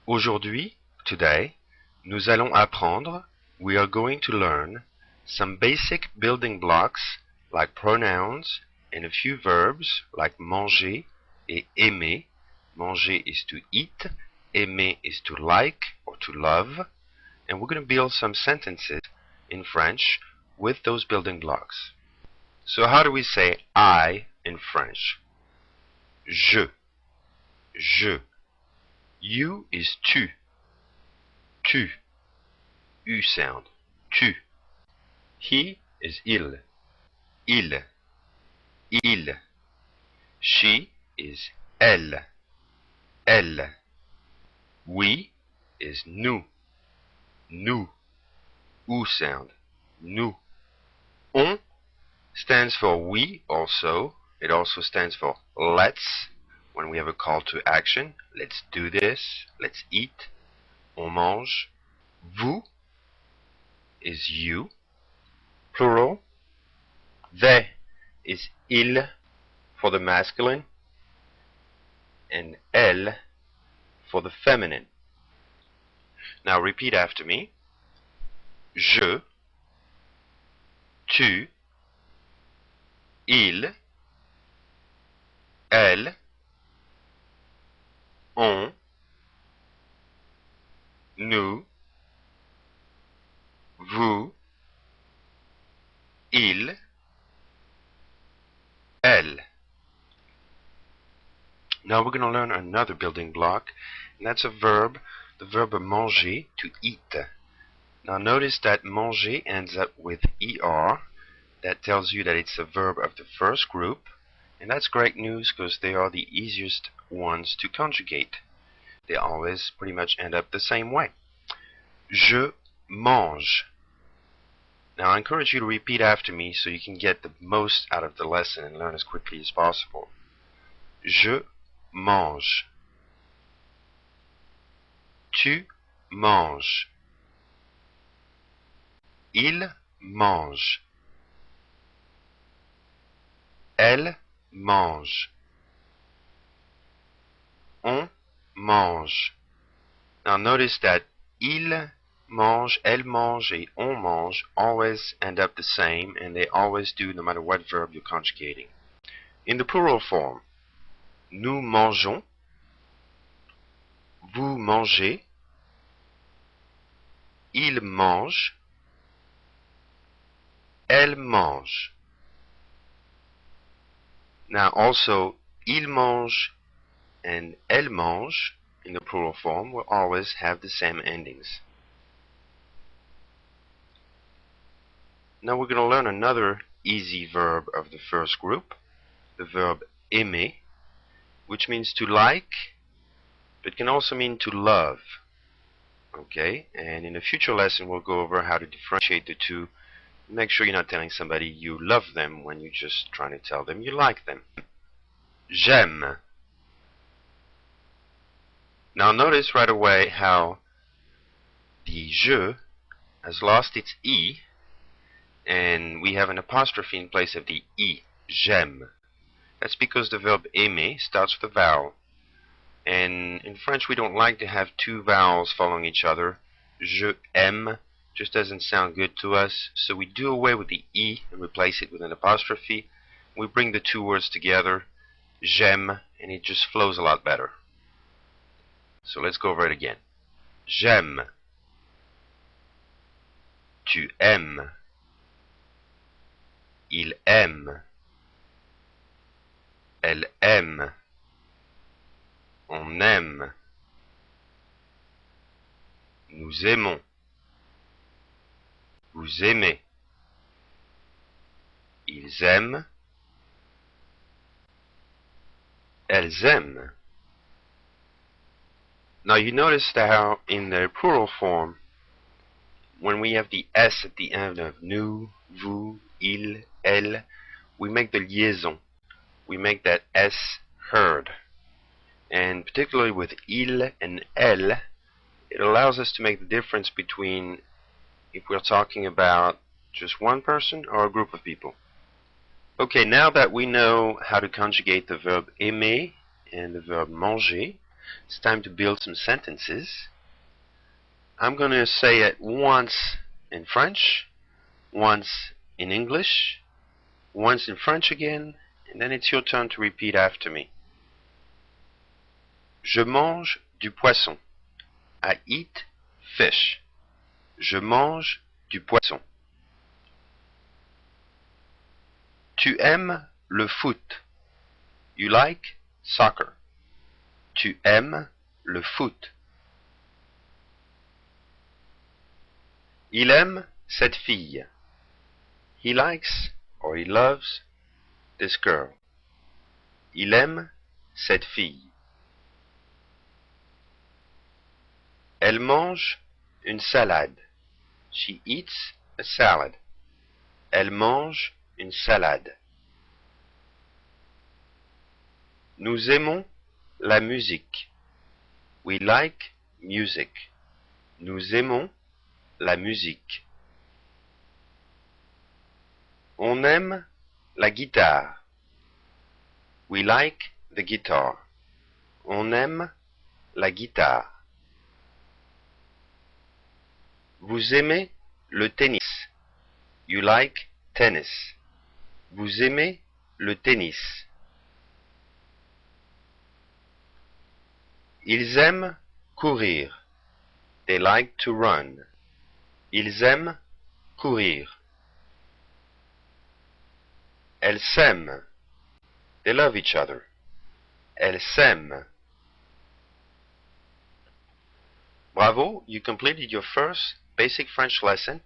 Aujourd'hui, today, nous allons apprendre, we are going to learn, some basic building blocks like pronouns and a few verbs like manger et aimer. Manger is to eat, aimer is to like or to love, and we're going to build some sentences in French with those building blocks. So how do we say I in French? Je. You is tu. U sound. Tu. He is il. She is elle. We is nous. U sound. Nous. On stands for we also. It also stands for let's. When we have a call to action, let's do this, let's eat. On mange. Vous is you. Plural. They is il for the masculine. And elle for the feminine. Now repeat after me. Je, tu, il, elle, on, nous, vous, il, elle. Now we're going to learn another building block, and that's a verb, the verb manger, to eat. Now notice that manger ends up with er. That tells you that it's a verb of the first group, and that's great news because they are the easiest ones to conjugate. They always pretty much end up the same way. Je mange. Now I encourage you to repeat after me so you can get the most out of the lesson and learn as quickly as possible. Je mange. Tu manges. Il mange. Elle mange. On mange. Now notice that il mange, elle mange, et on mange always end up the same, and they always do no matter what verb you're conjugating. In the plural form, nous mangeons, vous mangez, il mange, elle mange. Now also, il mange and elle mange in the plural form will always have the same endings. Now we're going to learn another easy verb of the first group, the verb aimer, which means to like, but can also mean to love. Okay, and in a future lesson we'll go over how to differentiate the two. Make sure you're not telling somebody you love them when you're just trying to tell them you like them. J'aime. Now notice right away how the je has lost its e, and we have an apostrophe in place of the i. J'aime. That's because the verb aimer starts with a vowel. And in French we don't like to have two vowels following each other. Je aime just doesn't sound good to us, so we do away with the e and replace it with an apostrophe. We bring the two words together, j'aime, and it just flows a lot better. So let's go over it again. J'aime. Tu aimes. Il aime. Elle aime. On aime. Nous aimons. Vous aimez. Ils aiment. Elles aiment. Now you notice how in the plural form, when we have the S at the end of nous, vous, il, elle, we make the liaison. We make that S heard. And particularly with il and elle, it allows us to make the difference between if we're talking about just one person or a group of people. Okay, now that we know how to conjugate the verb aimer and the verb manger, It's time to build some sentences. I'm going to say it once in French, once in English, once in French again, and then it's your turn to repeat after me. Je mange du poisson. I eat fish. Je mange du poisson. Tu aimes le foot. You like soccer. Tu aimes le foot. Il aime cette fille. He likes or he loves this girl. Il aime cette fille. Elle mange une salade. She eats a salad. Elle mange une salade. Nous aimons la musique. We like music. Nous aimons la musique. On aime la guitare. We like the guitar. On aime la guitare. Vous aimez le tennis. You like tennis. Vous aimez le tennis. Ils aiment courir. They like to run. Ils aiment courir. Elles s'aiment. They love each other. Elles s'aiment. Bravo, you completed your first basic French lesson.